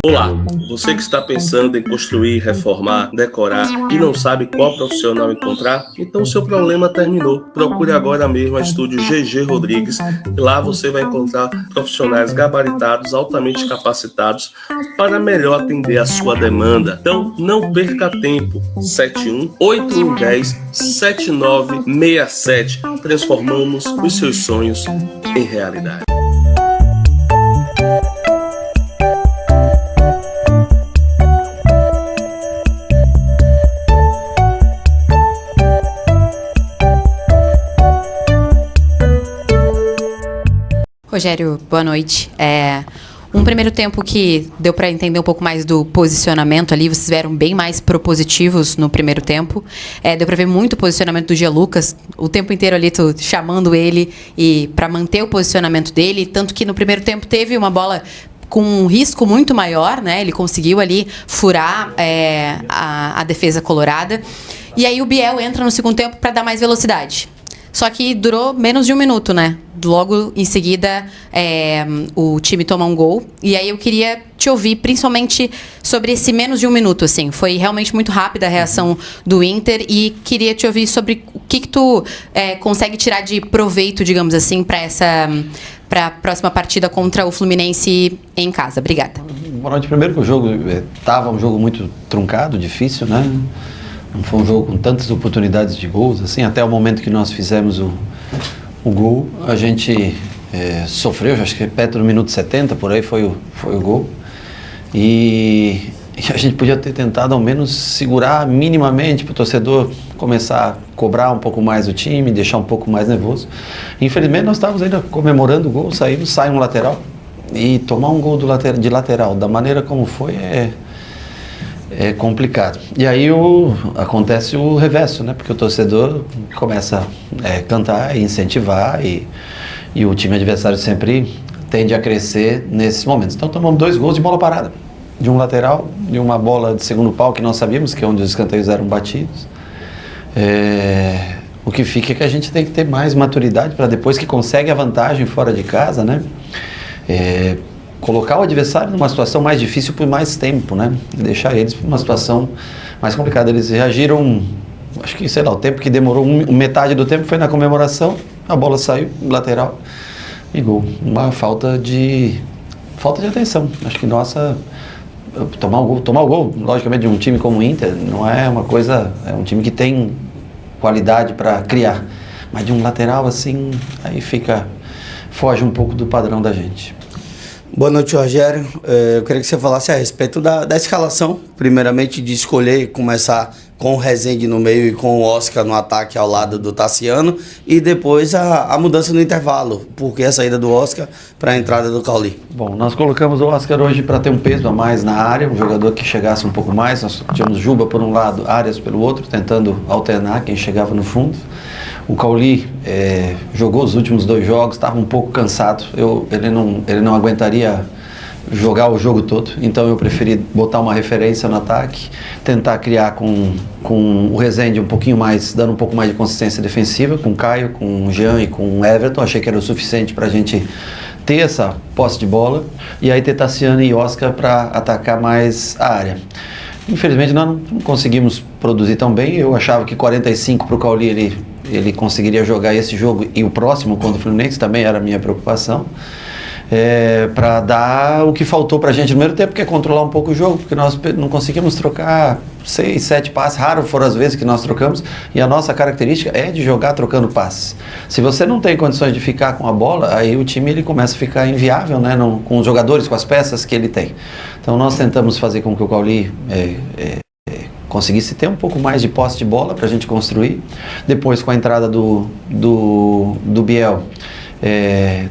Olá, você que está pensando em construir, reformar, decorar e não sabe qual profissional encontrar? Então seu problema terminou. Procure agora mesmo a Estúdio GG Rodrigues e lá você vai encontrar profissionais gabaritados, altamente capacitados para melhor atender a sua demanda. Então não perca tempo. 71-8110-7967. Transformamos os seus sonhos em realidade. Rogério, boa noite. Um primeiro tempo que deu para entender um pouco mais do posicionamento ali, vocês vieram bem mais propositivos no primeiro tempo. Deu para ver muito o posicionamento do Jean Lucas, o tempo inteiro ali tu chamando ele e para manter o posicionamento dele, tanto que no primeiro tempo teve uma bola com um risco muito maior, né? Ele conseguiu ali furar a defesa colorada. E aí o Biel entra no segundo tempo para dar mais velocidade. Só que durou menos de um minuto, né? Logo em seguida, o time toma um gol. E aí eu queria te ouvir, principalmente sobre esse menos de um minuto, assim. Foi realmente muito rápida a reação do Inter e queria te ouvir sobre o que tu consegue tirar de proveito, digamos assim, para a próxima partida contra o Fluminense em casa. Obrigada. Boa noite. Primeiro que o jogo estava um jogo muito truncado, difícil, né? Não foi um jogo com tantas oportunidades de gols, assim, até o momento que nós fizemos o gol, a gente sofreu, acho que perto do minuto 70, por aí foi o gol, e a gente podia ter tentado ao menos segurar minimamente para o torcedor começar a cobrar um pouco mais o time, deixar um pouco mais nervoso. Infelizmente nós estávamos ainda comemorando o gol, sai um lateral, e tomar um gol de lateral da maneira como foi é complicado. E aí acontece o reverso, né? Porque o torcedor começa a cantar e incentivar e o time adversário sempre tende a crescer nesses momentos. Então tomamos 2 gols de bola parada, de um lateral, de uma bola de segundo pau que nós sabíamos que é onde os escanteios eram batidos. O que fica é que a gente tem que ter mais maturidade para depois que consegue a vantagem fora de casa, né? Colocar o adversário numa situação mais difícil por mais tempo, né? Deixar eles numa situação mais complicada. Eles reagiram, acho que, sei lá, o tempo que demorou, metade do tempo foi na comemoração, a bola saiu, lateral e gol. Uma falta de atenção. Acho que tomar o gol, logicamente, de um time como o Inter, não é uma coisa, é um time que tem qualidade para criar, mas de um lateral assim, aí foge um pouco do padrão da gente. Boa noite, Rogério. Eu queria que você falasse a respeito da escalação, primeiramente de escolher começar com o Rezende no meio e com o Oscar no ataque ao lado do Tassiano, e depois a mudança no intervalo, porque a saída do Oscar para a entrada do Cauli. Bom, nós colocamos o Oscar hoje para ter um peso a mais na área, um jogador que chegasse um pouco mais. Nós tínhamos Juba por um lado, Arias pelo outro, tentando alternar quem chegava no fundo. O Cauli jogou os últimos 2 jogos, estava um pouco cansado, ele não aguentaria jogar o jogo todo, então eu preferi botar uma referência no ataque, tentar criar com o Rezende um pouquinho mais, dando um pouco mais de consistência defensiva, com o Caio, com o Jean e com o Everton. Achei que era o suficiente para a gente ter essa posse de bola, e aí ter Tassiano e Oscar para atacar mais a área. Infelizmente nós não conseguimos produzir tão bem. Eu achava que 45 para o Cauli ele conseguiria jogar esse jogo e o próximo contra o Fluminense, também era a minha preocupação, para dar o que faltou para a gente no primeiro tempo, que é controlar um pouco o jogo, porque nós não conseguimos trocar 6, 7 passes, raro foram as vezes que nós trocamos, e a nossa característica é de jogar trocando passes. Se você não tem condições de ficar com a bola, aí o time ele começa a ficar inviável, né, com os jogadores, com as peças que ele tem. Então nós tentamos fazer com que o Cauli conseguisse ter um pouco mais de posse de bola para a gente construir. Depois, com a entrada do Biel,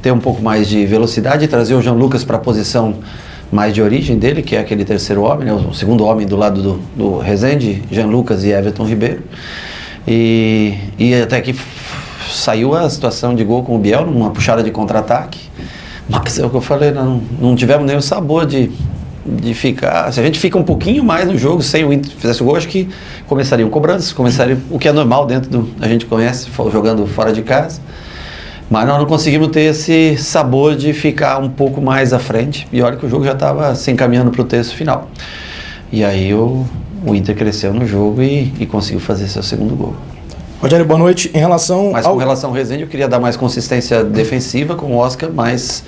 ter um pouco mais de velocidade e trazer o Jean Lucas para a posição mais de origem dele, que é aquele terceiro homem, né, o segundo homem do lado do Rezende, Jean Lucas e Everton Ribeiro. E até que saiu a situação de gol com o Biel, numa puxada de contra-ataque. Mas é o que eu falei, não tivemos nem o sabor de ficar. Se a gente fica um pouquinho mais no jogo, sem o Inter fizesse o gol, acho que começariam cobranças, o que é normal dentro a gente conhece, jogando fora de casa. Mas nós não conseguimos ter esse sabor de ficar um pouco mais à frente. E olha que o jogo já estava se encaminhando para o terço final. E aí o Inter cresceu no jogo e conseguiu fazer seu segundo gol. Rogério, boa noite. Mas com relação ao Rezende, eu queria dar mais consistência defensiva com o Oscar, mais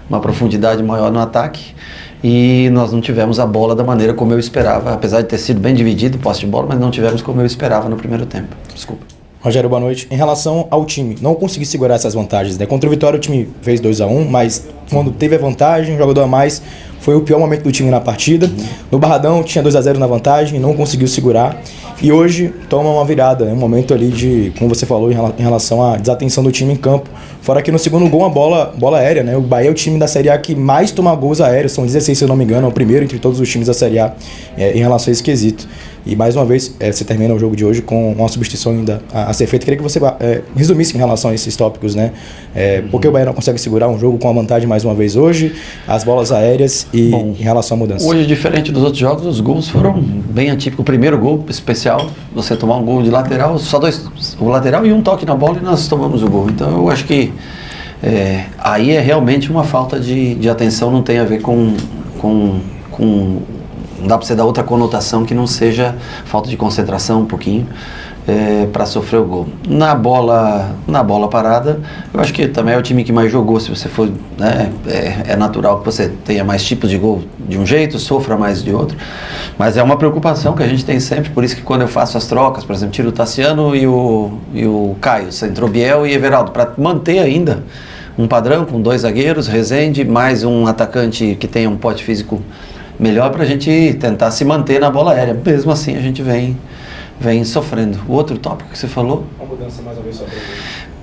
uma profundidade maior no ataque. E nós não tivemos a bola da maneira como eu esperava, apesar de ter sido bem dividido o posse de bola, mas não tivemos como eu esperava no primeiro tempo. Desculpa. Rogério, boa noite. Em relação ao time, não consegui segurar essas vantagens, né? Contra o Vitória o time fez 2-1, mas quando teve a vantagem, um jogador a mais, foi o pior momento do time na partida. No Barradão tinha 2-0 na vantagem, não conseguiu segurar. E hoje toma uma virada, né? Um momento ali de, como você falou, em relação à desatenção do time em campo. Fora que no segundo gol, a bola aérea, né? O Bahia é o time da Série A que mais toma gols aéreos, são 16, se eu não me engano, é o primeiro entre todos os times da Série A em relação a esse quesito. E mais uma vez, você termina o jogo de hoje com uma substituição ainda a ser feita. Queria que você resumisse em relação a esses tópicos, né? Por que o Bahia não consegue segurar um jogo com a vantagem mais uma vez hoje, as bolas aéreas e em relação à mudança? Hoje, diferente dos outros jogos, os gols foram bem atípicos. O primeiro gol especial, você tomar um gol de lateral, só o lateral e um toque na bola e nós tomamos o gol. Então eu acho que aí é realmente uma falta de atenção, não tem a ver com não dá para você dar outra conotação que não seja falta de concentração um pouquinho para sofrer o gol. Na bola parada, eu acho que também é o time que mais jogou. Se você for, né, é natural que você tenha mais tipos de gol de um jeito, sofra mais de outro, mas é uma preocupação que a gente tem sempre. Por isso que quando eu faço as trocas, por exemplo, tiro o Tassiano e o Caio, você entrou Biel e Everaldo, para manter ainda um padrão com 2 zagueiros, Rezende, mais um atacante que tenha um pote físico melhor, para a gente tentar se manter na bola aérea. Mesmo assim, a gente vem sofrendo. O outro tópico que você falou? Uma mudança mais uma vez sobre.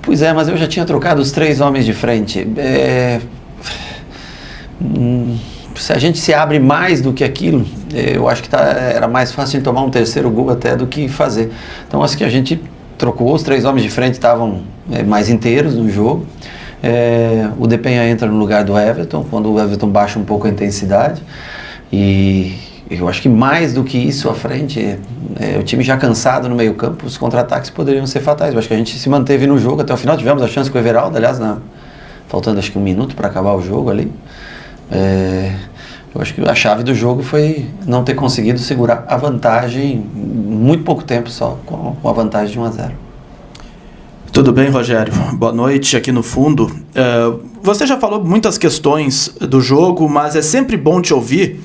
Pois é, mas eu já tinha trocado os 3 homens de frente. Se a gente se abre mais do que aquilo, eu acho que era mais fácil de tomar um terceiro gol até do que fazer. Então, acho que a gente trocou, os 3 homens de frente estavam mais inteiros no jogo. O Depenha entra no lugar do Everton, quando o Everton baixa um pouco a intensidade. E eu acho que mais do que isso à frente, o time já cansado no meio campo, os contra-ataques poderiam ser fatais. Eu acho que a gente se manteve no jogo até o final, tivemos a chance com o Everaldo, aliás, faltando acho que 1 minuto para acabar o jogo ali. Eu acho que a chave do jogo foi não ter conseguido segurar a vantagem, muito pouco tempo só, com a vantagem de 1-0. Tudo bem, Rogério? Boa noite aqui no fundo. Você já falou muitas questões do jogo, mas é sempre bom te ouvir,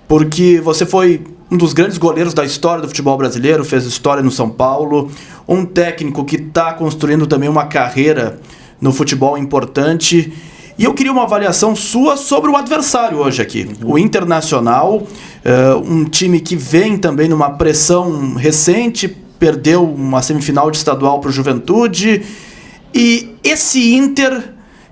porque você foi um dos grandes goleiros da história do futebol brasileiro, fez história no São Paulo, um técnico que está construindo também uma carreira no futebol importante. E eu queria uma avaliação sua sobre o adversário hoje aqui, o Internacional, um time que vem também numa pressão recente, perdeu uma semifinal de estadual para o Juventude. E esse Inter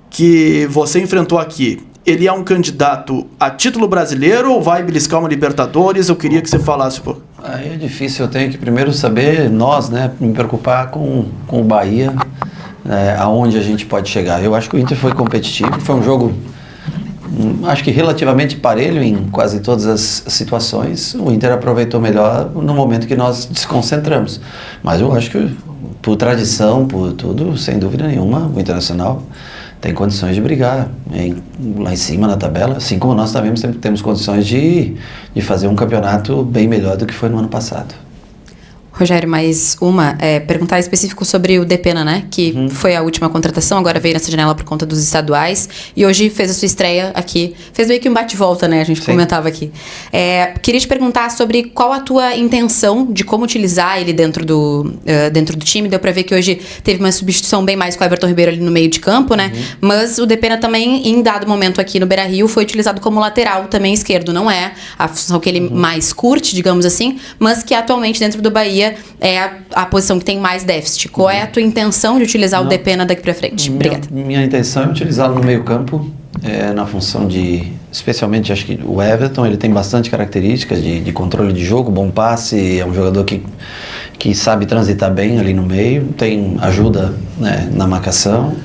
que você enfrentou aqui, ele é um candidato a título brasileiro ou vai beliscar uma Libertadores? Eu queria que você falasse um pouco. Aí é difícil, eu tenho que primeiro saber, me preocupar com o Bahia, aonde a gente pode chegar. Eu acho que o Inter foi competitivo, foi um jogo, acho que relativamente parelho em quase todas as situações. O Inter aproveitou melhor no momento que nós desconcentramos. Mas eu acho que, por tradição, por tudo, sem dúvida nenhuma, o Internacional tem condições de brigar lá em cima na tabela, assim como nós também temos condições de fazer um campeonato bem melhor do que foi no ano passado. Rogério, mais perguntar específico sobre o Depena, né? Que foi a última contratação, agora veio nessa janela por conta dos estaduais e hoje fez a sua estreia aqui. Fez meio que um bate-volta, né? A gente comentava aqui. Queria te perguntar sobre qual a tua intenção de como utilizar ele dentro do time. Deu pra ver que hoje teve uma substituição bem mais com o Everton Ribeiro ali no meio de campo, né? Mas o Depena também, em dado momento aqui no Beira-Rio, foi utilizado como lateral também esquerdo. Não é a função que ele mais curte, digamos assim, mas que atualmente dentro do Bahia é a posição que tem mais déficit. Qual é a tua intenção de utilizar o Depena daqui pra frente? Obrigada. Minha intenção é utilizá-lo no meio campo, na função de, especialmente, acho que o Everton, ele tem bastante características de controle de jogo, bom passe, é um jogador que sabe transitar bem ali no meio, tem ajuda, né, na marcação,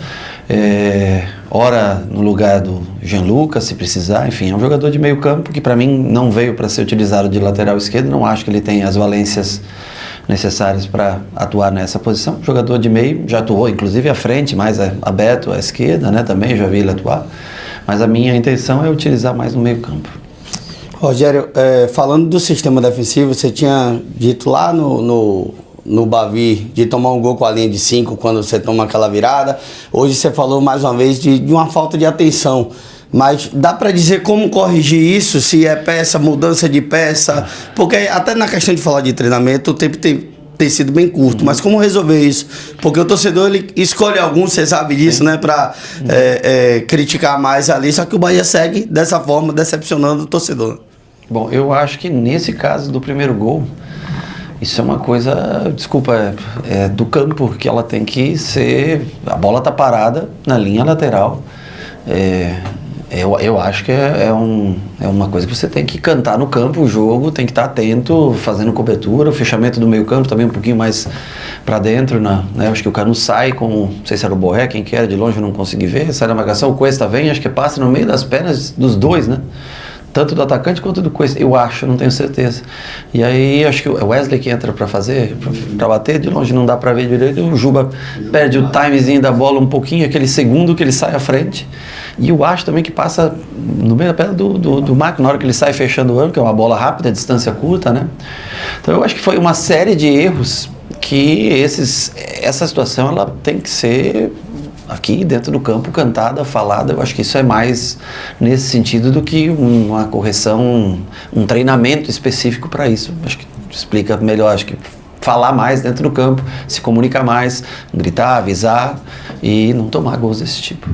ora no lugar do Gianluca, se precisar, enfim, é um jogador de meio campo que para mim não veio para ser utilizado de lateral esquerdo, não acho que ele tem as valências necessárias para atuar nessa posição. Jogador de meio, já atuou inclusive à frente, mais aberto à esquerda, né? Também já vi ele atuar, mas a minha intenção é utilizar mais no meio campo. Rogério, falando do sistema defensivo, você tinha dito lá no Bavi de tomar um gol com a linha de 5 quando você toma aquela virada. Hoje você falou mais uma vez de uma falta de atenção. Mas dá para dizer como corrigir isso, se é peça, mudança de peça? Porque até na questão de falar de treinamento, o tempo tem sido bem curto. Mas como resolver isso? Porque o torcedor, ele escolhe alguns, você sabe disso, né? Para criticar mais ali. Só que o Bahia segue dessa forma, decepcionando o torcedor. Bom, eu acho que nesse caso do primeiro gol, isso é uma coisa, desculpa, do campo, que ela tem que ser... A bola tá parada na linha lateral. Eu acho que é uma coisa que você tem que cantar no campo, o jogo, tem que estar atento, fazendo cobertura, o fechamento do meio campo também um pouquinho mais para dentro, né? Acho que o Canu sai com, não sei se era o Borré, quem que era, de longe eu não consegui ver, sai na marcação, o Cuesta vem, acho que passa no meio das pernas dos dois, né? Tanto do atacante quanto do Cuesta, eu acho, não tenho certeza. E aí acho que o Wesley que entra para fazer, para bater, de longe não dá para ver direito, o Juba perde o timezinho da bola um pouquinho, aquele segundo que ele sai à frente. E eu acho também que passa no meio da perna do Marco, na hora que ele sai fechando o ângulo, que é uma bola rápida, distância curta, né? Então eu acho que foi uma série de erros que essa situação ela tem que ser aqui dentro do campo, cantada, falada. Eu acho que isso é mais nesse sentido do que uma correção, um treinamento específico para isso. Acho que explica melhor, acho que falar mais dentro do campo, se comunicar mais, gritar, avisar e não tomar gols desse tipo.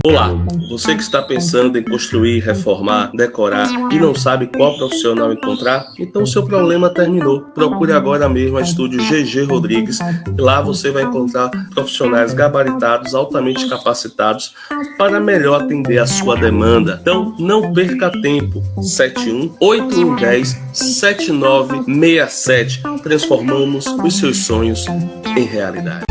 Olá, você que está pensando em construir, reformar, decorar e não sabe qual profissional encontrar? Então seu problema terminou. Procure agora mesmo a Estúdio GG Rodrigues e lá você vai encontrar profissionais gabaritados, altamente capacitados para melhor atender a sua demanda. Então não perca tempo. 71-8110-7967. Transformamos os seus sonhos em realidade.